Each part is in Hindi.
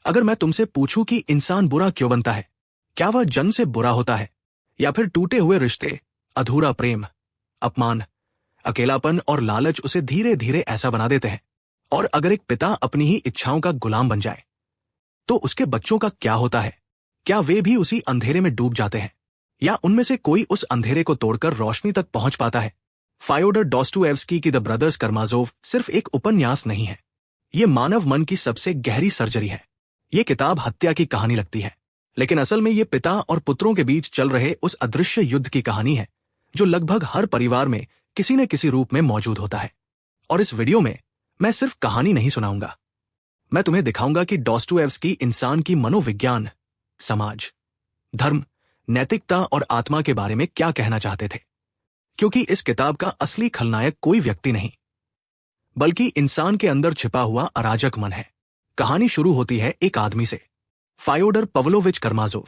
अगर मैं तुमसे पूछूं कि इंसान बुरा क्यों बनता है, क्या वह जन्म से बुरा होता है या फिर टूटे हुए रिश्ते, अधूरा प्रेम, अपमान, अकेलापन और लालच उसे धीरे धीरे ऐसा बना देते हैं? और अगर एक पिता अपनी ही इच्छाओं का गुलाम बन जाए तो उसके बच्चों का क्या होता है? क्या वे भी उसी अंधेरे में डूब जाते हैं या उनमें से कोई उस अंधेरे को तोड़कर रोशनी तक पहुंच पाता है? फायोडर डॉस्टोएव्स्की की द ब्रदर्स करमाजोव सिर्फ एक उपन्यास नहीं है, ये मानव मन की सबसे गहरी सर्जरी है। ये किताब हत्या की कहानी लगती है, लेकिन असल में ये पिता और पुत्रों के बीच चल रहे उस अदृश्य युद्ध की कहानी है जो लगभग हर परिवार में किसी न किसी रूप में मौजूद होता है। और इस वीडियो में मैं सिर्फ कहानी नहीं सुनाऊंगा, मैं तुम्हें दिखाऊंगा कि डॉस्टोएव्स्की इंसान की मनोविज्ञान, समाज, धर्म, नैतिकता और आत्मा के बारे में क्या कहना चाहते थे। क्योंकि इस किताब का असली खलनायक कोई व्यक्ति नहीं, बल्कि इंसान के अंदर छिपा हुआ अराजक मन है। कहानी शुरू होती है एक आदमी से, फायोडर पवलोविच करमाजोव।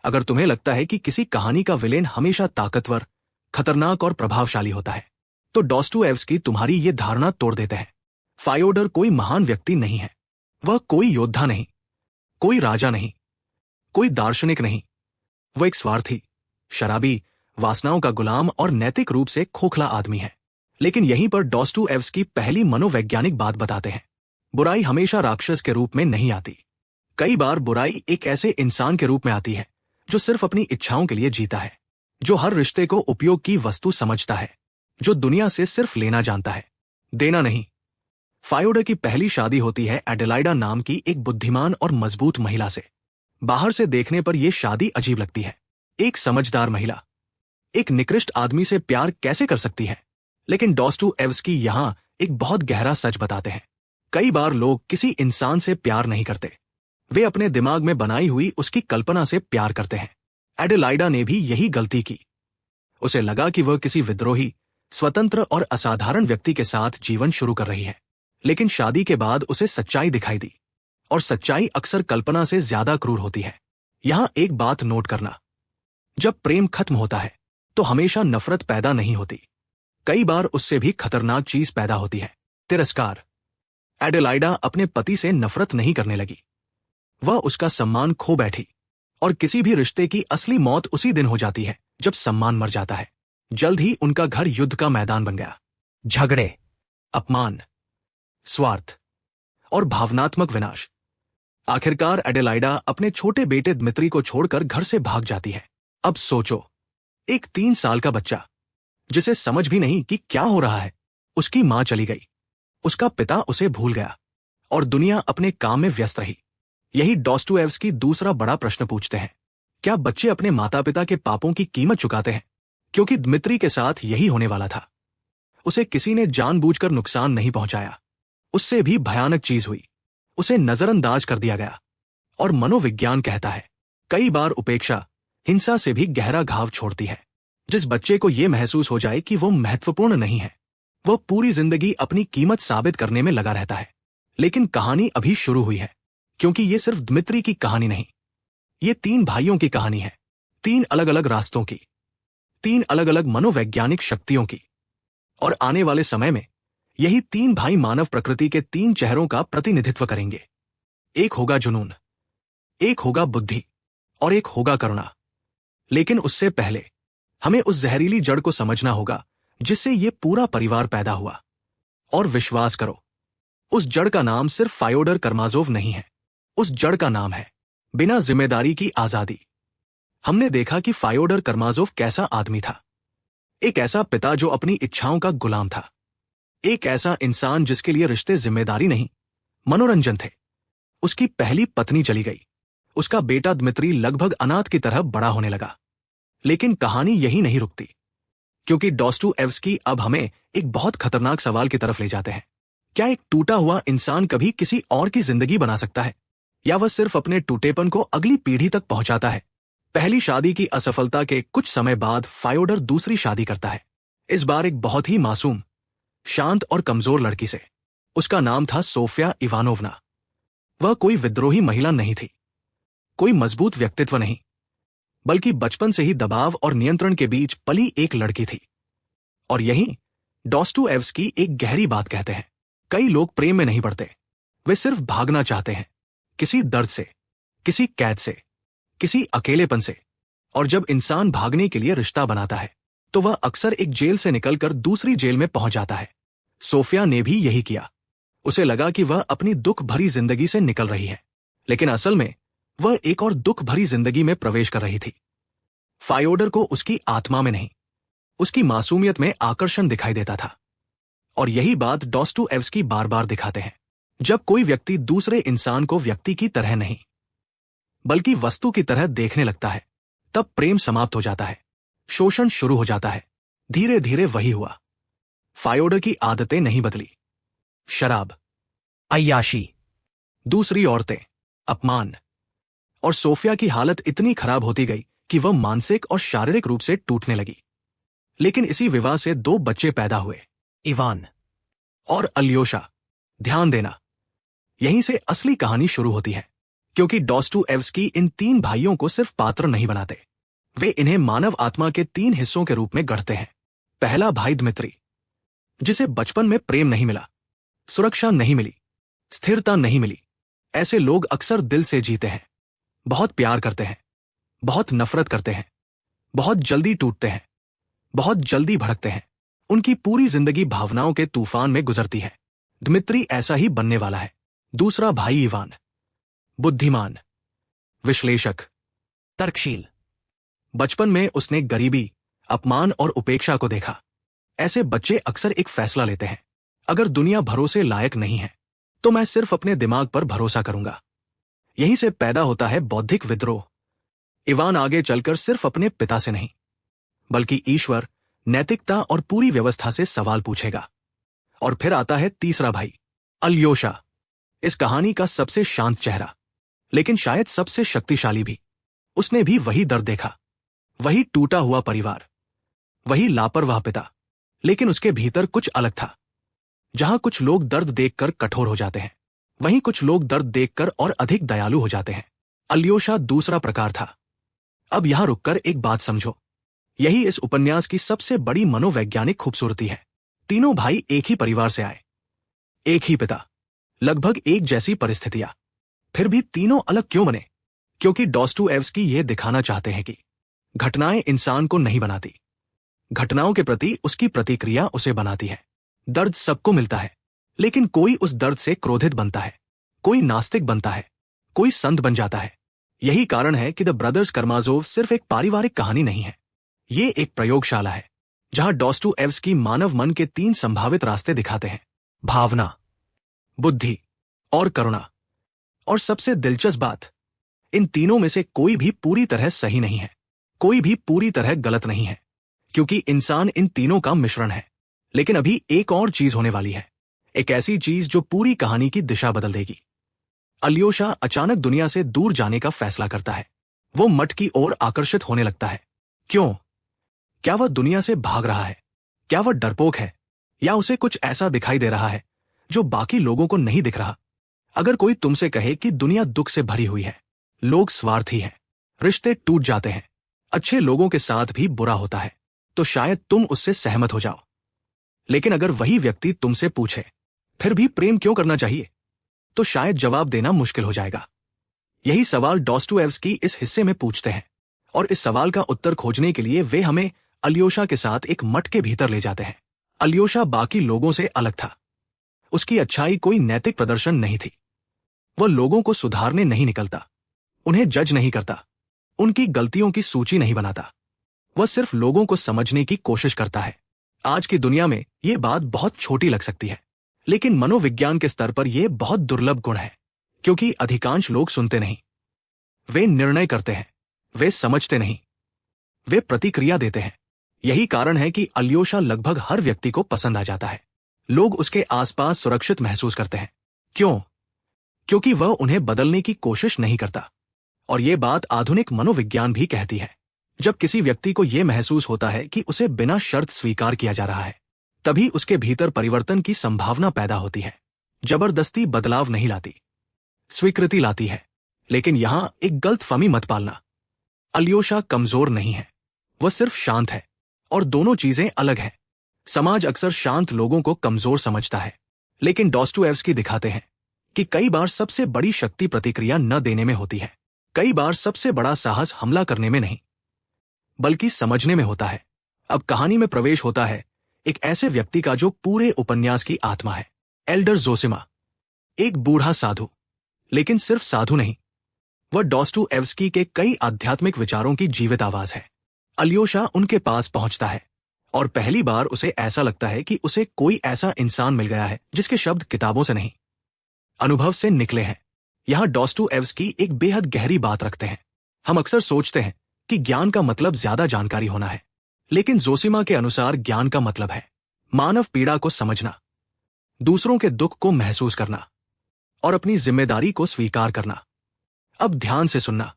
अगर तुम्हें लगता है कि किसी कहानी का विलेन हमेशा ताकतवर, खतरनाक और प्रभावशाली होता है, तो डॉस्टोएव्स्की तुम्हारी ये धारणा तोड़ देते हैं। फायोडर कोई महान व्यक्ति नहीं है, वह कोई योद्धा नहीं, कोई राजा नहीं, कोई दार्शनिक नहीं। वह एक स्वार्थी, शराबी, वासनाओं का गुलाम और नैतिक रूप से खोखला आदमी है। लेकिन यहीं पर डॉस्टोएव्स्की पहली मनोवैज्ञानिक बात बताते हैं। बुराई हमेशा राक्षस के रूप में नहीं आती। कई बार बुराई एक ऐसे इंसान के रूप में आती है जो सिर्फ अपनी इच्छाओं के लिए जीता है, जो हर रिश्ते को उपयोग की वस्तु समझता है, जो दुनिया से सिर्फ लेना जानता है, देना नहीं। फायोडर की पहली शादी होती है एडेलाइडा नाम की एक बुद्धिमान और मजबूत महिला से। बाहर से देखने पर यह शादी अजीब लगती है। एक समझदार महिला एक निकृष्ट आदमी से प्यार कैसे कर सकती है? लेकिन डॉस्टोएव्स्की यहां एक बहुत गहरा सच बताते हैं। कई बार लोग किसी इंसान से प्यार नहीं करते, वे अपने दिमाग में बनाई हुई उसकी कल्पना से प्यार करते हैं। एडेलाइडा ने भी यही गलती की। उसे लगा कि वह किसी विद्रोही, स्वतंत्र और असाधारण व्यक्ति के साथ जीवन शुरू कर रही है। लेकिन शादी के बाद उसे सच्चाई दिखाई दी, और सच्चाई अक्सर कल्पना से ज्यादा क्रूर होती है। यहां एक बात नोट करना, जब प्रेम खत्म होता है तो हमेशा नफरत पैदा नहीं होती। कई बार उससे भी खतरनाक चीज पैदा होती है, तिरस्कार। एडेलाइडा अपने पति से नफरत नहीं करने लगी, वह उसका सम्मान खो बैठी। और किसी भी रिश्ते की असली मौत उसी दिन हो जाती है जब सम्मान मर जाता है। जल्द ही उनका घर युद्ध का मैदान बन गया। झगड़े, अपमान, स्वार्थ और भावनात्मक विनाश। आखिरकार एडेलाइडा अपने छोटे बेटे दमित्री को छोड़कर घर से भाग जाती है। अब सोचो, एक 3 साल का बच्चा जिसे समझ भी नहीं कि क्या हो रहा है, उसकी मां चली गई, उसका पिता उसे भूल गया और दुनिया अपने काम में व्यस्त रही। यही डॉस्टोएव्स्की दूसरा बड़ा प्रश्न पूछते हैं, क्या बच्चे अपने माता पिता के पापों की कीमत चुकाते हैं? क्योंकि दमित्री के साथ यही होने वाला था। उसे किसी ने जानबूझकर नुकसान नहीं पहुंचाया, उससे भी भयानक चीज हुई, उसे नजरअंदाज कर दिया गया। और मनोविज्ञान कहता है, कई बार उपेक्षा हिंसा से भी गहरा घाव छोड़ती है। जिस बच्चे को यह महसूस हो जाए कि वो महत्वपूर्ण नहीं है, वह पूरी जिंदगी अपनी कीमत साबित करने में लगा रहता है। लेकिन कहानी अभी शुरू हुई है, क्योंकि ये सिर्फ दमित्री की कहानी नहीं, ये 3 भाइयों की कहानी है, 3 अलग अलग रास्तों की, 3 अलग अलग मनोवैज्ञानिक शक्तियों की। और आने वाले समय में यही 3 भाई मानव प्रकृति के 3 चेहरों का प्रतिनिधित्व करेंगे। एक होगा जुनून, एक होगा बुद्धि और एक होगा करुणा। लेकिन उससे पहले हमें उस जहरीली जड़ को समझना होगा जिससे ये पूरा परिवार पैदा हुआ। और विश्वास करो, उस जड़ का नाम सिर्फ फायोडर करमाजोव नहीं है, उस जड़ का नाम है बिना जिम्मेदारी की आजादी। हमने देखा कि फायोडर करमाजोव कैसा आदमी था, एक ऐसा पिता जो अपनी इच्छाओं का गुलाम था, एक ऐसा इंसान जिसके लिए रिश्ते जिम्मेदारी नहीं, मनोरंजन थे। उसकी पहली पत्नी चली गई, उसका बेटा दमित्री लगभग अनाथ की तरह बड़ा होने लगा। लेकिन कहानी यही नहीं रुकती, क्योंकि डॉस्टोएव्स्की अब हमें एक बहुत खतरनाक सवाल की तरफ ले जाते हैं। क्या एक टूटा हुआ इंसान कभी किसी और की जिंदगी बना सकता है, या वह सिर्फ अपने टूटेपन को अगली पीढ़ी तक पहुंचाता है? पहली शादी की असफलता के कुछ समय बाद फायोडर दूसरी शादी करता है, इस बार एक बहुत ही मासूम, शांत और कमजोर लड़की से। उसका नाम था सोफिया इवानोवना। वह कोई विद्रोही महिला नहीं थी, कोई मजबूत व्यक्तित्व नहीं, बल्कि बचपन से ही दबाव और नियंत्रण के बीच पली एक लड़की थी। और यहीं डॉस्टोएव्स्की एक गहरी बात कहते हैं, कई लोग प्रेम में नहीं पड़ते, वे सिर्फ भागना चाहते हैं। किसी दर्द से, किसी कैद से, किसी अकेलेपन से। और जब इंसान भागने के लिए रिश्ता बनाता है तो वह अक्सर एक जेल से निकलकर दूसरी जेल में पहुंच जाता है। सोफिया ने भी यही किया। उसे लगा कि वह अपनी दुख भरी जिंदगी से निकल रही है, लेकिन असल में वह एक और दुख भरी जिंदगी में प्रवेश कर रही थी। फायोडर को उसकी आत्मा में नहीं, उसकी मासूमियत में आकर्षण दिखाई देता था। और यही बात डॉस्टोएव्स्की बार बार दिखाते हैं। जब कोई व्यक्ति दूसरे इंसान को व्यक्ति की तरह नहीं बल्कि वस्तु की तरह देखने लगता है, तब प्रेम समाप्त हो जाता है, शोषण शुरू हो जाता है। धीरे धीरे वही हुआ। फायोडर की आदतें नहीं बदली। शराब, अय्याशी, दूसरी औरतें, अपमान, और सोफिया की हालत इतनी खराब होती गई कि वह मानसिक और शारीरिक रूप से टूटने लगी। लेकिन इसी विवाह से 2 बच्चे पैदा हुए, इवान और अल्योशा। ध्यान देना, यहीं से असली कहानी शुरू होती है, क्योंकि डॉस्टोएव्स्की इन 3 भाइयों को सिर्फ पात्र नहीं बनाते, वे इन्हें मानव आत्मा के 3 हिस्सों के रूप में गढ़ते हैं। पहला भाई दमित्री, जिसे बचपन में प्रेम नहीं मिला, सुरक्षा नहीं मिली, स्थिरता नहीं मिली। ऐसे लोग अक्सर दिल से जीते हैं, बहुत प्यार करते हैं, बहुत नफरत करते हैं, बहुत जल्दी टूटते हैं, बहुत जल्दी भड़कते हैं। उनकी पूरी जिंदगी भावनाओं के तूफान में गुजरती है। दमित्री ऐसा ही बनने वाला है। दूसरा भाई इवान, बुद्धिमान, विश्लेषक, तर्कशील। बचपन में उसने गरीबी, अपमान और उपेक्षा को देखा। ऐसे बच्चे अक्सर एक फैसला लेते हैं, अगर दुनिया भरोसे लायक नहीं है तो मैं सिर्फ अपने दिमाग पर भरोसा करूंगा। यहीं से पैदा होता है बौद्धिक विद्रोह। इवान आगे चलकर सिर्फ अपने पिता से नहीं बल्कि ईश्वर, नैतिकता और पूरी व्यवस्था से सवाल पूछेगा। और फिर आता है तीसरा भाई, अल्योशा। इस कहानी का सबसे शांत चेहरा, लेकिन शायद सबसे शक्तिशाली भी। उसने भी वही दर्द देखा, वही टूटा हुआ परिवार, वही लापरवाह पिता, लेकिन उसके भीतर कुछ अलग था। जहां कुछ लोग दर्द देखकर कठोर हो जाते हैं, वहीं कुछ लोग दर्द देखकर और अधिक दयालु हो जाते हैं। अल्योशा दूसरा प्रकार था। अब यहां रुककर एक बात समझो, यही इस उपन्यास की सबसे बड़ी मनोवैज्ञानिक खूबसूरती है। तीनों भाई एक ही परिवार से आए, एक ही पिता, लगभग एक जैसी परिस्थितियां, फिर भी तीनों अलग क्यों बने? क्योंकि डॉस्टोएव्स्की यह दिखाना चाहते हैं कि घटनाएं इंसान को नहीं बनाती, घटनाओं के प्रति उसकी प्रतिक्रिया उसे बनाती है। दर्द सबको मिलता है, लेकिन कोई उस दर्द से क्रोधित बनता है, कोई नास्तिक बनता है, कोई संत बन जाता है। यही कारण है कि द ब्रदर्स कर्माजोव सिर्फ एक पारिवारिक कहानी नहीं है, ये एक प्रयोगशाला है जहां डॉस्टोएव्स्की मानव मन के 3 संभावित रास्ते दिखाते हैं, भावना, बुद्धि और करुणा। और सबसे दिलचस्प बात, इन तीनों में से कोई भी पूरी तरह सही नहीं है, कोई भी पूरी तरह गलत नहीं है, क्योंकि इंसान इन तीनों का मिश्रण है। लेकिन अभी एक और चीज होने वाली है, एक ऐसी चीज जो पूरी कहानी की दिशा बदल देगी। अल्योशा अचानक दुनिया से दूर जाने का फैसला करता है। वो मठ की ओर आकर्षित होने लगता है। क्यों? क्या वह दुनिया से भाग रहा है? क्या वह डरपोक है? या उसे कुछ ऐसा दिखाई दे रहा है जो बाकी लोगों को नहीं दिख रहा? अगर कोई तुमसे कहे कि दुनिया दुख से भरी हुई है, लोग स्वार्थी हैं, रिश्ते टूट जाते हैं, अच्छे लोगों के साथ भी बुरा होता है, तो शायद तुम उससे सहमत हो जाओ। लेकिन अगर वही व्यक्ति तुमसे पूछे, फिर भी प्रेम क्यों करना चाहिए, तो शायद जवाब देना मुश्किल हो जाएगा। यही सवाल डॉस्टोएव्स्की इस हिस्से में पूछते हैं, और इस सवाल का उत्तर खोजने के लिए वे हमें अल्योशा के साथ एक मठ के भीतर ले जाते हैं। अल्योशा बाकी लोगों से अलग था। उसकी अच्छाई कोई नैतिक प्रदर्शन नहीं थी। वह लोगों को सुधारने नहीं निकलता, उन्हें जज नहीं करता, उनकी गलतियों की सूची नहीं बनाता। वह सिर्फ लोगों को समझने की कोशिश करता है। आज की दुनिया में यह बात बहुत छोटी लग सकती है, लेकिन मनोविज्ञान के स्तर पर यह बहुत दुर्लभ गुण है, क्योंकि अधिकांश लोग सुनते नहीं, वे निर्णय करते हैं, वे समझते नहीं, वे प्रतिक्रिया देते हैं। यही कारण है कि अल्योशा लगभग हर व्यक्ति को पसंद आ जाता है। लोग उसके आसपास सुरक्षित महसूस करते हैं। क्यों? क्योंकि वह उन्हें बदलने की कोशिश नहीं करता। और यह बात आधुनिक मनोविज्ञान भी कहती है। जब किसी व्यक्ति को यह महसूस होता है कि उसे बिना शर्त स्वीकार किया जा रहा है, तभी उसके भीतर परिवर्तन की संभावना पैदा होती है। जबरदस्ती बदलाव नहीं लाती, स्वीकृति लाती है। लेकिन यहां एक गलतफहमी मत पालना। अल्योशा कमजोर नहीं है, वह सिर्फ शांत है, और दोनों चीजें अलग हैं। समाज अक्सर शांत लोगों को कमजोर समझता है, लेकिन डॉस्टोएव्स्की दिखाते हैं कि कई बार सबसे बड़ी शक्ति प्रतिक्रिया न देने में होती है। कई बार सबसे बड़ा साहस हमला करने में नहीं, बल्कि समझने में होता है। अब कहानी में प्रवेश होता है एक ऐसे व्यक्ति का जो पूरे उपन्यास की आत्मा है। एल्डर जोसिमा, एक बूढ़ा साधु, लेकिन सिर्फ साधु नहीं, वह डॉस्टोएव्स्की के कई आध्यात्मिक विचारों की जीवित आवाज है। अल्योशा उनके पास पहुंचता है और पहली बार उसे ऐसा लगता है कि उसे कोई ऐसा इंसान मिल गया है जिसके शब्द किताबों से नहीं, अनुभव से निकले हैं। यहां डॉस्टोएव्स्की एक बेहद गहरी बात रखते हैं। हम अक्सर सोचते हैं कि ज्ञान का मतलब ज्यादा जानकारी होना है, लेकिन जोसिमा के अनुसार ज्ञान का मतलब है मानव पीड़ा को समझना, दूसरों के दुख को महसूस करना और अपनी जिम्मेदारी को स्वीकार करना। अब ध्यान से सुनना,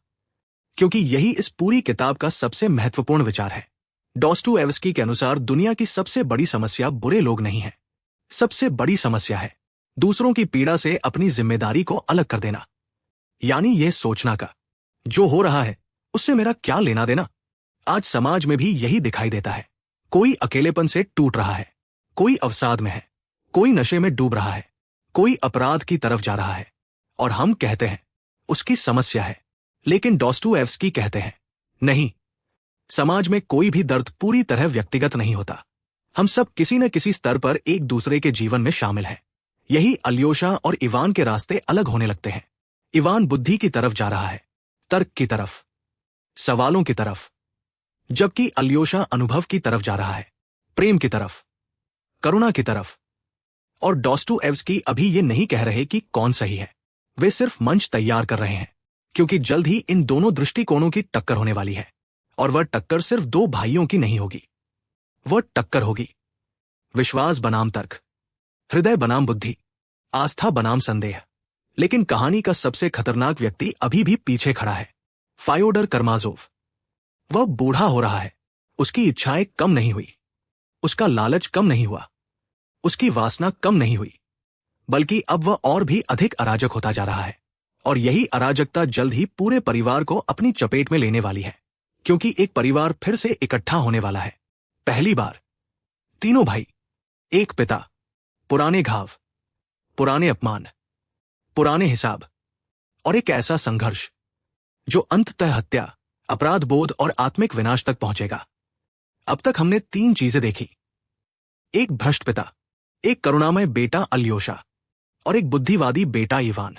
क्योंकि यही इस पूरी किताब का सबसे महत्वपूर्ण विचार है। डॉस्टोएव्स्की के अनुसार दुनिया की सबसे बड़ी समस्या बुरे लोग नहीं है। सबसे बड़ी समस्या है दूसरों की पीड़ा से अपनी जिम्मेदारी को अलग कर देना, यानी यह सोचना का जो हो रहा है उससे मेरा क्या लेना देना। आज समाज में भी यही दिखाई देता है। कोई अकेलेपन से टूट रहा है, कोई अवसाद में है, कोई नशे में डूब रहा है, कोई अपराध की तरफ जा रहा है, और हम कहते हैं उसकी समस्या है। लेकिन डॉस्टोएव्स्की कहते हैं नहीं, समाज में कोई भी दर्द पूरी तरह व्यक्तिगत नहीं होता। हम सब किसी न किसी स्तर पर एक दूसरे के जीवन में शामिल हैं। यही अल्योशा और इवान के रास्ते अलग होने लगते हैं। इवान बुद्धि की तरफ जा रहा है, तर्क की तरफ, सवालों की तरफ, जबकि अल्योशा अनुभव की तरफ जा रहा है, प्रेम की तरफ, करुणा की तरफ। और डॉस्टोएव्स्की अभी ये नहीं कह रहे कि कौन सही है, वे सिर्फ मंच तैयार कर रहे हैं, क्योंकि जल्द ही इन दोनों दृष्टिकोणों की टक्कर होने वाली है। और वह टक्कर सिर्फ दो भाइयों की नहीं होगी, वह टक्कर होगी विश्वास बनाम तर्क, हृदय बनाम बुद्धि, आस्था बनाम संदेह। लेकिन कहानी का सबसे खतरनाक व्यक्ति अभी भी पीछे खड़ा है, फायोडर कर्माजोव। वह बूढ़ा हो रहा है, उसकी इच्छाएं कम नहीं हुई, उसका लालच कम नहीं हुआ, उसकी वासना कम नहीं हुई, बल्कि अब वह और भी अधिक अराजक होता जा रहा है। और यही अराजकता जल्द ही पूरे परिवार को अपनी चपेट में लेने वाली है, क्योंकि एक परिवार फिर से इकट्ठा होने वाला है। पहली बार तीनों भाई, एक पिता, पुराने घाव, पुराने अपमान, पुराने हिसाब, और एक ऐसा संघर्ष जो अंततः हत्या, अपराध बोध और आत्मिक विनाश तक पहुंचेगा। अब तक हमने तीन चीजें देखी, एक भ्रष्ट पिता, एक करुणामय बेटा अल्योशा और एक बुद्धिवादी बेटा इवान।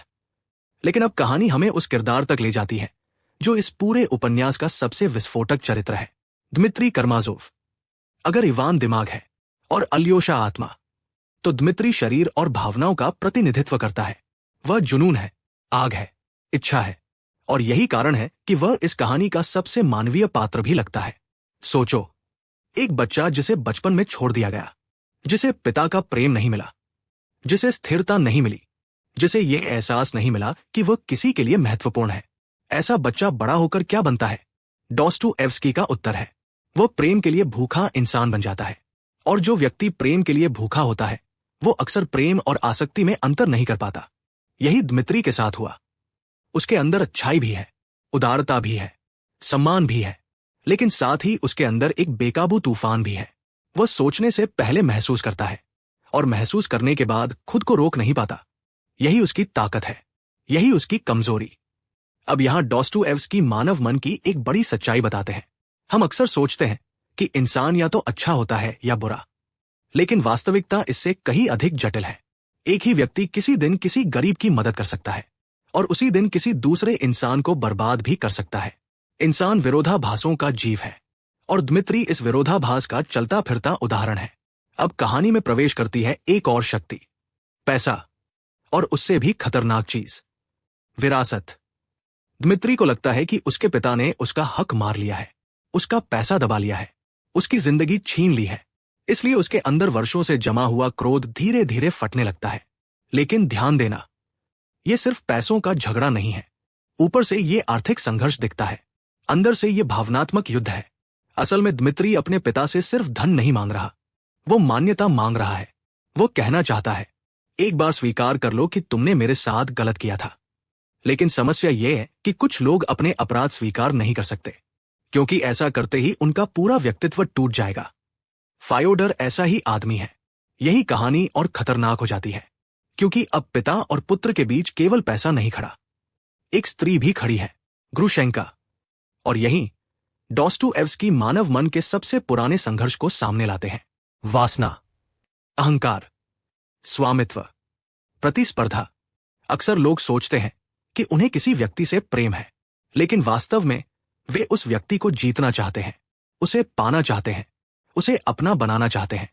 लेकिन अब कहानी हमें उस किरदार तक ले जाती है जो इस पूरे उपन्यास का सबसे विस्फोटक चरित्र है, द्मित्री कर्माजोव। अगर इवान दिमाग है और अल्योशा आत्मा, तो द्मित्री शरीर और भावनाओं का प्रतिनिधित्व करता है। वह जुनून है, आग है, इच्छा है, और यही कारण है कि वह इस कहानी का सबसे मानवीय पात्र भी लगता है। सोचो, एक बच्चा जिसे बचपन में छोड़ दिया गया, जिसे पिता का प्रेम नहीं मिला, जिसे स्थिरता नहीं मिली, जिसे यह एहसास नहीं मिला कि वह किसी के लिए महत्वपूर्ण है। ऐसा बच्चा बड़ा होकर क्या बनता है? डॉस्टोएव्स्की का उत्तर है, वह प्रेम के लिए भूखा इंसान बन जाता है। और जो व्यक्ति प्रेम के लिए भूखा होता है, वो अक्सर प्रेम और आसक्ति में अंतर नहीं कर पाता। यही द्मित्री के साथ हुआ। उसके अंदर अच्छाई भी है, उदारता भी है, सम्मान भी है, लेकिन साथ ही उसके अंदर एक बेकाबू तूफान भी है। वह सोचने से पहले महसूस करता है, और महसूस करने के बाद खुद को रोक नहीं पाता। यही उसकी ताकत है, यही उसकी कमजोरी। अब यहां डॉस्टोएव्स्की मानव मन की एक बड़ी सच्चाई बताते हैं। हम अक्सर सोचते हैं कि इंसान या तो अच्छा होता है या बुरा, लेकिन वास्तविकता इससे कहीं अधिक जटिल है। एक ही व्यक्ति किसी दिन किसी गरीब की मदद कर सकता है और उसी दिन किसी दूसरे इंसान को बर्बाद भी कर सकता है। इंसान विरोधाभासों का जीव है, और द्मित्री इस विरोधाभास का चलता फिरता उदाहरण है। अब कहानी में प्रवेश करती है एक और शक्ति, पैसा, और उससे भी खतरनाक चीज, विरासत। द्मित्री को लगता है कि उसके पिता ने उसका हक मार लिया है, उसका पैसा दबा लिया है, उसकी जिंदगी छीन ली है। इसलिए उसके अंदर वर्षों से जमा हुआ क्रोध धीरे धीरे फटने लगता है। लेकिन ध्यान देना, यह सिर्फ पैसों का झगड़ा नहीं है। ऊपर से यह आर्थिक संघर्ष दिखता है, अंदर से यह भावनात्मक युद्ध है। असल में द्मित्री अपने पिता से सिर्फ धन नहीं मांग रहा, वो मान्यता मांग रहा है। वो कहना चाहता है, एक बार स्वीकार कर लो कि तुमने मेरे साथ गलत किया था। लेकिन समस्या यह है कि कुछ लोग अपने अपराध स्वीकार नहीं कर सकते, क्योंकि ऐसा करते ही उनका पूरा व्यक्तित्व टूट जाएगा। फायोडर ऐसा ही आदमी है। यही कहानी और खतरनाक हो जाती है, क्योंकि अब पिता और पुत्र के बीच केवल पैसा नहीं खड़ा, एक स्त्री भी खड़ी है, ग्रुशेंका। और यही डॉस्टोएव्स्की मानव मन के सबसे पुराने संघर्ष को सामने लाते हैं। वासना, अहंकार, स्वामित्व, प्रतिस्पर्धा। अक्सर लोग सोचते हैं कि उन्हें किसी व्यक्ति से प्रेम है, लेकिन वास्तव में वे उस व्यक्ति को जीतना चाहते हैं, उसे पाना चाहते हैं, उसे अपना बनाना चाहते हैं।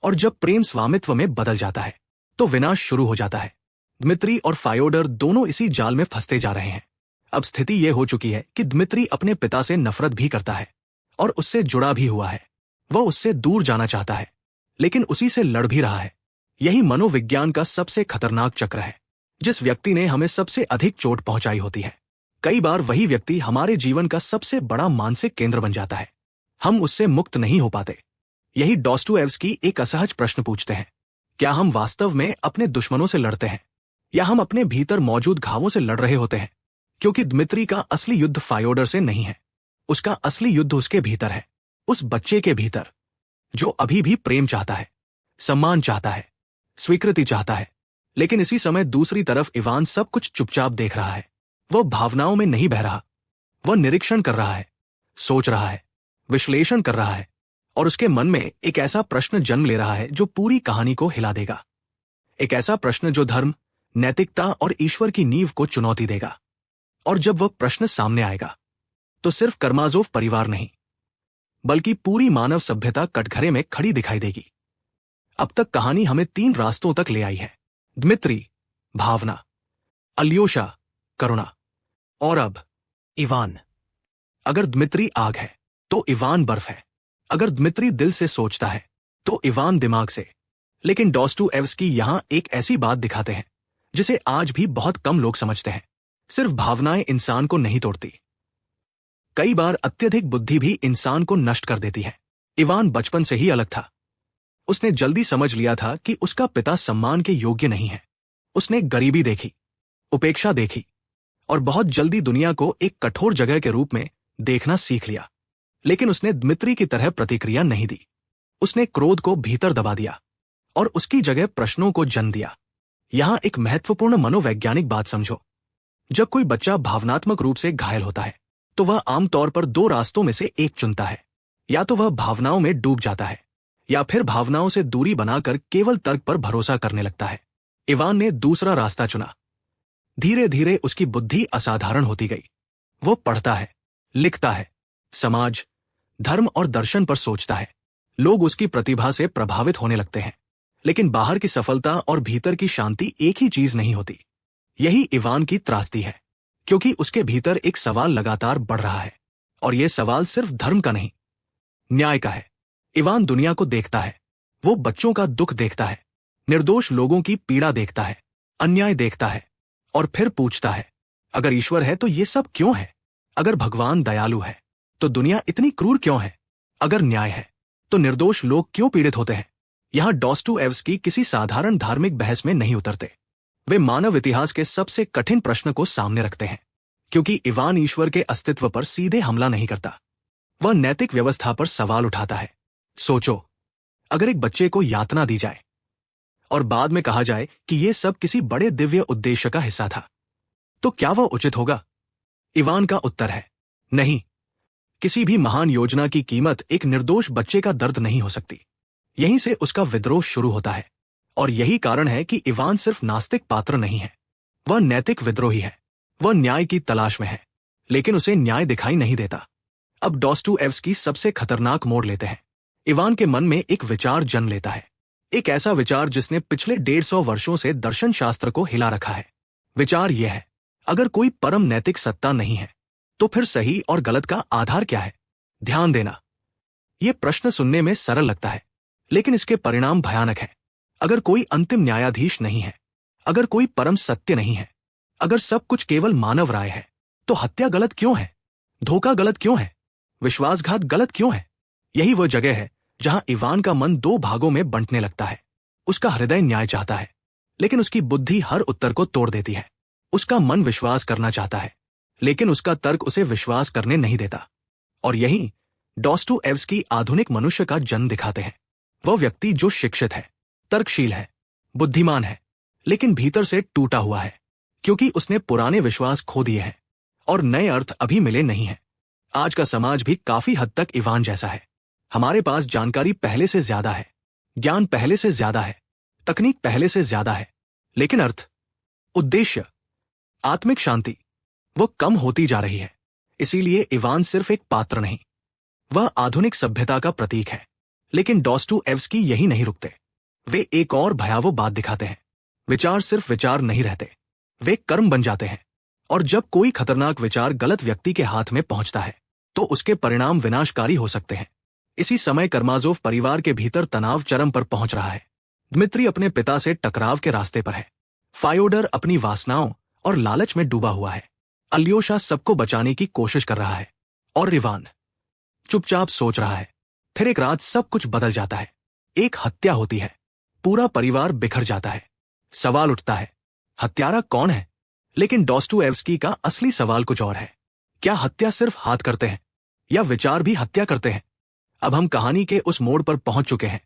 और जब प्रेम स्वामित्व में बदल जाता है तो विनाश शुरू हो जाता है। द्मित्री और फायोडर दोनों इसी जाल में फंसते जा रहे हैं। अब स्थिति यह हो चुकी है कि द्मित्री अपने पिता से नफरत भी करता है और उससे जुड़ा भी हुआ है। वह उससे दूर जाना चाहता है, लेकिन उसी से लड़ भी रहा है। यही मनोविज्ञान का सबसे खतरनाक चक्र है। जिस व्यक्ति ने हमें सबसे अधिक चोट पहुंचाई होती है, कई बार वही व्यक्ति हमारे जीवन का सबसे बड़ा मानसिक केंद्र बन जाता है। हम उससे मुक्त नहीं हो पाते। यही डॉस्टोएव्स्की एक असहज प्रश्न पूछते हैं, क्या हम वास्तव में अपने दुश्मनों से लड़ते हैं या हम अपने भीतर मौजूद घावों से लड़ रहे होते हैं? क्योंकि द्मित्री का असली युद्ध फायोडर से नहीं है, उसका असली युद्ध उसके भीतर है, उस बच्चे के भीतर जो अभी भी प्रेम चाहता है, सम्मान चाहता है, स्वीकृति चाहता है। लेकिन इसी समय दूसरी तरफ इवान सब कुछ चुपचाप देख रहा है। वह भावनाओं में नहीं बह रहा, वह निरीक्षण कर रहा है, सोच रहा है, विश्लेषण कर रहा है, और उसके मन में एक ऐसा प्रश्न जन्म ले रहा है जो पूरी कहानी को हिला देगा। एक ऐसा प्रश्न जो धर्म, नैतिकता और ईश्वर की नींव को चुनौती देगा। और जब वह प्रश्न सामने आएगा तो सिर्फ कर्माजोव परिवार नहीं, बल्कि पूरी मानव सभ्यता कटघरे में खड़ी दिखाई देगी। अब तक कहानी हमें 3 रास्तों तक ले आई है: द्मित्री, भावना, अल्योशा, करुणा, और अब इवान। अगर द्मित्री आग है तो इवान बर्फ है। अगर द्मित्री दिल से सोचता है तो इवान दिमाग से। लेकिन डॉस्टोएव्स्की यहां एक ऐसी बात दिखाते हैं जिसे आज भी बहुत कम लोग समझते हैं। सिर्फ भावनाएं इंसान को नहीं तोड़ती, कई बार अत्यधिक बुद्धि भी इंसान को नष्ट कर देती है। इवान बचपन से ही अलग था। उसने जल्दी समझ लिया था कि उसका पिता सम्मान के योग्य नहीं है। उसने गरीबी देखी, उपेक्षा देखी, और बहुत जल्दी दुनिया को एक कठोर जगह के रूप में देखना सीख लिया। लेकिन उसने द्मित्री की तरह प्रतिक्रिया नहीं दी। उसने क्रोध को भीतर दबा दिया और उसकी जगह प्रश्नों को जन्म दिया। यहां एक महत्वपूर्ण मनोवैज्ञानिक बात समझो। जब कोई बच्चा भावनात्मक रूप से घायल होता है तो वह आमतौर पर 2 रास्तों में से एक चुनता है। या तो वह भावनाओं में डूब जाता है या फिर भावनाओं से दूरी बनाकर केवल तर्क पर भरोसा करने लगता है। इवान ने दूसरा रास्ता चुना। धीरे धीरे उसकी बुद्धि असाधारण होती गई। वो पढ़ता है, लिखता है, समाज, धर्म और दर्शन पर सोचता है। लोग उसकी प्रतिभा से प्रभावित होने लगते हैं। लेकिन बाहर की सफलता और भीतर की शांति एक ही चीज नहीं होती। यही इवान की त्रासदी है, क्योंकि उसके भीतर एक सवाल लगातार बढ़ रहा है। और यह सवाल सिर्फ धर्म का नहीं, न्याय का है। इवान दुनिया को देखता है। वो बच्चों का दुख देखता है, निर्दोष लोगों की पीड़ा देखता है, अन्याय देखता है, और फिर पूछता है, अगर ईश्वर है तो ये सब क्यों है? अगर भगवान दयालु है तो दुनिया इतनी क्रूर क्यों है? अगर न्याय है तो निर्दोष लोग क्यों पीड़ित होते हैं? यहां डॉस्टोएव्स्की किसी साधारण धार्मिक बहस में नहीं उतरते। वे मानव इतिहास के सबसे कठिन प्रश्न को सामने रखते हैं, क्योंकि इवान ईश्वर के अस्तित्व पर सीधे हमला नहीं करता। वह नैतिक व्यवस्था पर सवाल उठाता है। सोचो, अगर एक बच्चे को यातना दी जाए और बाद में कहा जाए कि यह सब किसी बड़े दिव्य उद्देश्य का हिस्सा था, तो क्या वह उचित होगा? इवान का उत्तर है नहीं। किसी भी महान योजना की कीमत एक निर्दोष बच्चे का दर्द नहीं हो सकती। यहीं से उसका विद्रोह शुरू होता है। और यही कारण है कि इवान सिर्फ नास्तिक पात्र नहीं है, वह नैतिक विद्रोही है। वह न्याय की तलाश में है, लेकिन उसे न्याय दिखाई नहीं देता। अब डॉस्टोएव्स्की सबसे खतरनाक मोड़ लेते हैं। इवान के मन में एक विचार जन्म लेता है, एक ऐसा विचार जिसने पिछले 150 वर्षों से दर्शन शास्त्र को हिला रखा है। विचार यह है, अगर कोई परम नैतिक सत्ता नहीं है तो फिर सही और गलत का आधार क्या है? ध्यान देना, यह प्रश्न सुनने में सरल लगता है, लेकिन इसके परिणाम भयानक हैं। अगर कोई अंतिम न्यायाधीश नहीं है, अगर कोई परम सत्य नहीं है, अगर सब कुछ केवल मानव राय है, तो हत्या गलत क्यों है? धोखा गलत क्यों है? विश्वासघात गलत क्यों है? यही वह जगह है जहां इवान का मन 2 भागों में बंटने लगता है। उसका हृदय न्याय चाहता है, लेकिन उसकी बुद्धि हर उत्तर को तोड़ देती है। उसका मन विश्वास करना चाहता है, लेकिन उसका तर्क उसे विश्वास करने नहीं देता। और यही डॉस्टोएव्स्की आधुनिक मनुष्य का जन्म दिखाते हैं। वह व्यक्ति जो शिक्षित है, तर्कशील है, बुद्धिमान है, लेकिन भीतर से टूटा हुआ है, क्योंकि उसने पुराने विश्वास खो दिए हैं और नए अर्थ अभी मिले नहीं हैं। आज का समाज भी काफी हद तक इवान जैसा है। हमारे पास जानकारी पहले से ज्यादा है, ज्ञान पहले से ज्यादा है, तकनीक पहले से ज्यादा है, लेकिन अर्थ, उद्देश्य, आत्मिक शांति वो कम होती जा रही है। इसीलिए इवान सिर्फ एक पात्र नहीं, वह आधुनिक सभ्यता का प्रतीक है। लेकिन डॉस्टोएव्स्की यही नहीं रुकते। वे एक और भयावह बात दिखाते हैं। विचार सिर्फ विचार नहीं रहते, वे कर्म बन जाते हैं। और जब कोई खतरनाक विचार गलत व्यक्ति के हाथ में पहुंचता है तो उसके परिणाम विनाशकारी हो सकते हैं। इसी समय कर्माजोव परिवार के भीतर तनाव चरम पर पहुंच रहा है। दमित्री अपने पिता से टकराव के रास्ते पर है। फायोडर अपनी वासनाओं और लालच में डूबा हुआ है। अल्योशा सबको बचाने की कोशिश कर रहा है और इवान चुपचाप सोच रहा है। फिर एक रात सब कुछ बदल जाता है। एक हत्या होती है, पूरा परिवार बिखर जाता है। सवाल उठता है, हत्यारा कौन है? लेकिन डॉस्टोएव्स्की का असली सवाल कुछ और है। क्या हत्या सिर्फ हाथ करते हैं या विचार भी हत्या करते हैं? अब हम कहानी के उस मोड़ पर पहुंच चुके हैं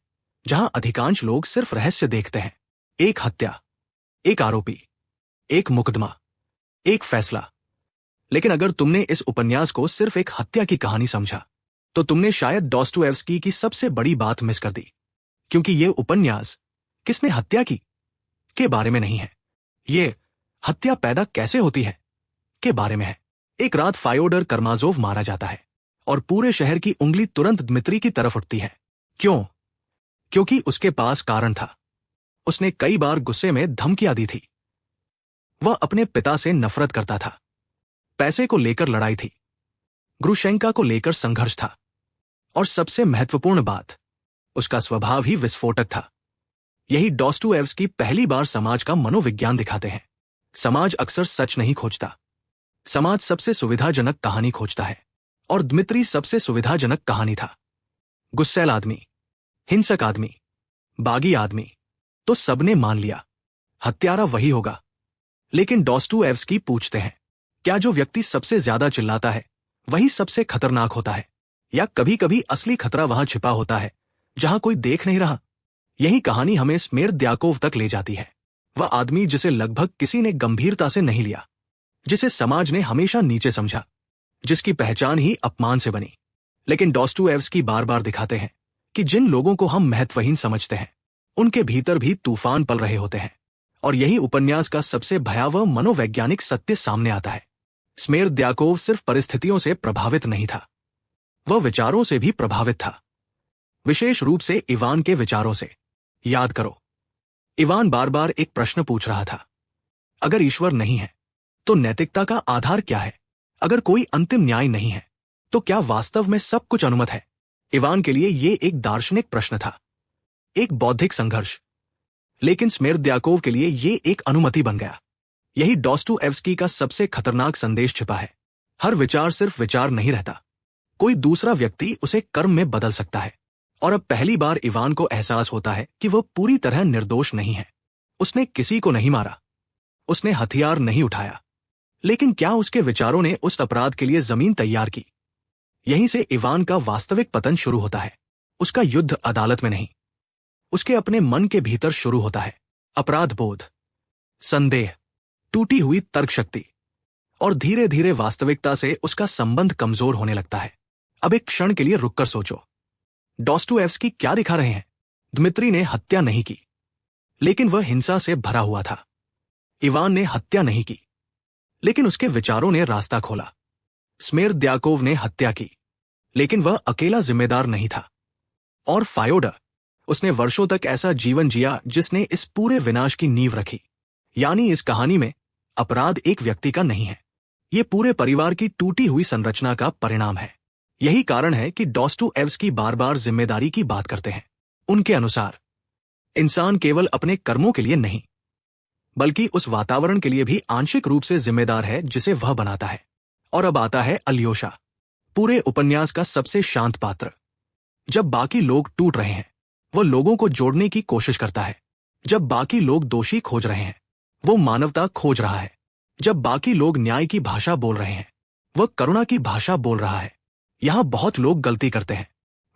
जहां अधिकांश लोग सिर्फ रहस्य देखते हैं। एक हत्या, एक आरोपी, एक मुकदमा, एक फैसला। लेकिन अगर तुमने इस उपन्यास को सिर्फ एक हत्या की कहानी समझा तो तुमने शायद डॉस्टोएव्स्की की सबसे बड़ी बात मिस कर दी। क्योंकि यह उपन्यास किसने हत्या की के बारे में नहीं है, ये हत्या पैदा कैसे होती है के बारे में है। एक रात फायोडर कर्माजोव मारा जाता है और पूरे शहर की उंगली तुरंत दमित्री की तरफ उठती है। क्यों? क्योंकि उसके पास कारण था। उसने कई बार गुस्से में धमकियां दी थी। वह अपने पिता से नफरत करता था। पैसे को लेकर लड़ाई थी, ग्रुशेंका को लेकर संघर्ष था, और सबसे महत्वपूर्ण बात, उसका स्वभाव ही विस्फोटक था। यही डॉस्टोएव्स्की पहली बार समाज का मनोविज्ञान दिखाते हैं। समाज अक्सर सच नहीं खोजता, समाज सबसे सुविधाजनक कहानी खोजता है, और दमित्री सबसे सुविधाजनक कहानी था। गुस्सैल आदमी, हिंसक आदमी, बागी आदमी, तो सबने मान लिया हत्यारा वही होगा। लेकिन डॉस्टोएव्स्की पूछते हैं, क्या जो व्यक्ति सबसे ज्यादा चिल्लाता है वही सबसे खतरनाक होता है, या कभी कभी असली खतरा वहां छिपा होता है जहां कोई देख नहीं रहा? यही कहानी हमें स्मेर्द्याकोव तक ले जाती है। वह आदमी जिसे लगभग किसी ने गंभीरता से नहीं लिया, जिसे समाज ने हमेशा नीचे समझा, जिसकी पहचान ही अपमान से बनी। लेकिन डॉस्टोएव्स्की बार बार दिखाते हैं कि जिन लोगों को हम महत्वहीन समझते हैं उनके भीतर भी तूफान पल रहे होते हैं। और यही उपन्यास का सबसे भयावह मनोवैज्ञानिक सत्य सामने आता है। स्मेर्द्याकोव सिर्फ परिस्थितियों से प्रभावित नहीं था, वह विचारों से भी प्रभावित था, विशेष रूप से इवान के विचारों से। याद करो, इवान बार बार एक प्रश्न पूछ रहा था, अगर ईश्वर नहीं है तो नैतिकता का आधार क्या है? अगर कोई अंतिम न्याय नहीं है तो क्या वास्तव में सब कुछ अनुमत है? इवान के लिए यह एक दार्शनिक प्रश्न था, एक बौद्धिक संघर्ष। लेकिन स्मेर्द्याकोव के लिए यह एक अनुमति बन गया। यही डॉस्टोएव्स्की का सबसे खतरनाक संदेश छिपा है। हर विचार सिर्फ विचार नहीं रहता, कोई दूसरा व्यक्ति उसे कर्म में बदल सकता है। और अब पहली बार इवान को एहसास होता है कि वह पूरी तरह निर्दोष नहीं है। उसने किसी को नहीं मारा, उसने हथियार नहीं उठाया, लेकिन क्या उसके विचारों ने उस अपराध के लिए जमीन तैयार की? यहीं से इवान का वास्तविक पतन शुरू होता है। उसका युद्ध अदालत में नहीं, उसके अपने मन के भीतर शुरू होता है। अपराध बोध, संदेह, टूटी हुई तर्क शक्ति, और धीरे धीरे वास्तविकता से उसका संबंध कमजोर होने लगता है। अब एक क्षण के लिए रुककर सोचो, डॉस्टोएव्स्की क्या दिखा रहे हैं? दमित्री ने हत्या नहीं की, लेकिन वह हिंसा से भरा हुआ था। इवान ने हत्या नहीं की, लेकिन उसके विचारों ने रास्ता खोला। स्मेर्द्याकोव ने हत्या की, लेकिन वह अकेला जिम्मेदार नहीं था। और फायोडर, उसने वर्षों तक ऐसा जीवन जिया जिसने इस पूरे विनाश की नींव रखी। यानी इस कहानी में अपराध एक व्यक्ति का नहीं है, ये पूरे परिवार की टूटी हुई संरचना का परिणाम है। यही कारण है कि डॉस्टोएव्स्की बार बार जिम्मेदारी की बात करते हैं। उनके अनुसार इंसान केवल अपने कर्मों के लिए नहीं, बल्कि उस वातावरण के लिए भी आंशिक रूप से जिम्मेदार है जिसे वह बनाता है। और अब आता है अल्योशा, पूरे उपन्यास का सबसे शांत पात्र। जब बाकी लोग टूट रहे हैं, वह लोगों को जोड़ने की कोशिश करता है। जब बाकी लोग दोषी खोज रहे हैं, वो मानवता खोज रहा है। जब बाकी लोग न्याय की भाषा बोल रहे हैं, वह करुणा की भाषा बोल रहा है। यहां बहुत लोग गलती करते हैं।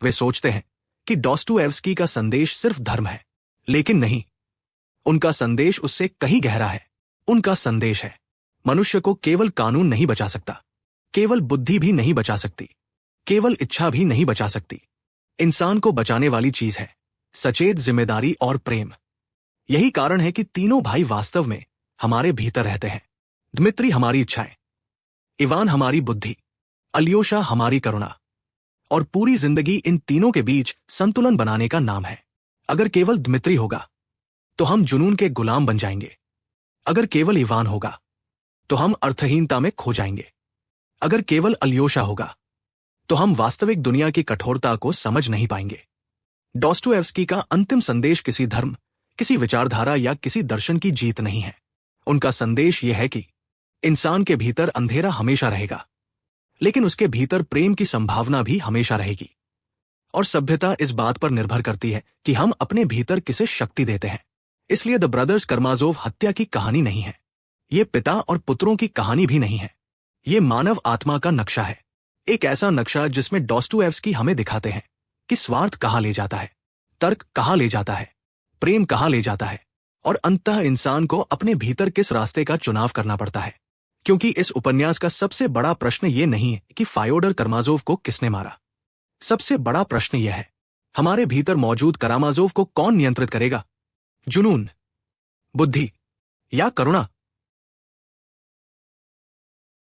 वे सोचते हैं कि डॉस्टोएव्स्की का संदेश सिर्फ धर्म है, लेकिन नहीं, उनका संदेश उससे कहीं गहरा है। उनका संदेश है, मनुष्य को केवल कानून नहीं बचा सकता, केवल बुद्धि भी नहीं बचा सकती, केवल इच्छा भी नहीं बचा सकती। इंसान को बचाने वाली चीज है सचेत जिम्मेदारी और प्रेम। यही कारण है कि तीनों भाई वास्तव में हमारे भीतर रहते हैं। दमित्री हमारी इच्छाएं, इवान हमारी बुद्धि, अल्योशा हमारी करुणा। और पूरी जिंदगी इन तीनों के बीच संतुलन बनाने का नाम है। अगर केवल दमित्री होगा तो हम जुनून के गुलाम बन जाएंगे। अगर केवल इवान होगा तो हम अर्थहीनता में खो जाएंगे। अगर केवल अल्योशा होगा तो हम वास्तविक दुनिया की कठोरता को समझ नहीं पाएंगे। डॉस्टोएव्स्की का अंतिम संदेश किसी धर्म, किसी विचारधारा या किसी दर्शन की जीत नहीं है। उनका संदेश यह है कि इंसान के भीतर अंधेरा हमेशा रहेगा, लेकिन उसके भीतर प्रेम की संभावना भी हमेशा रहेगी। और सभ्यता इस बात पर निर्भर करती है कि हम अपने भीतर किसे शक्ति देते हैं। इसलिए द ब्रदर्स कर्माजोव हत्या की कहानी नहीं है, ये पिता और पुत्रों की कहानी भी नहीं है। ये मानव आत्मा का नक्शा है, एक ऐसा नक्शा जिसमें डॉस्टोएव्स्की हमें दिखाते हैं कि स्वार्थ कहाँ ले जाता है, तर्क कहाँ ले जाता है, प्रेम कहाँ ले जाता है, और अंततः इंसान को अपने भीतर किस रास्ते का चुनाव करना पड़ता है। क्योंकि इस उपन्यास का सबसे बड़ा प्रश्न ये नहीं है कि फायोडर कर्माजोव को किसने मारा। सबसे बड़ा प्रश्न यह है, हमारे भीतर मौजूद करामाजोव को कौन नियंत्रित करेगा? जुनून, बुद्धि या करुणा?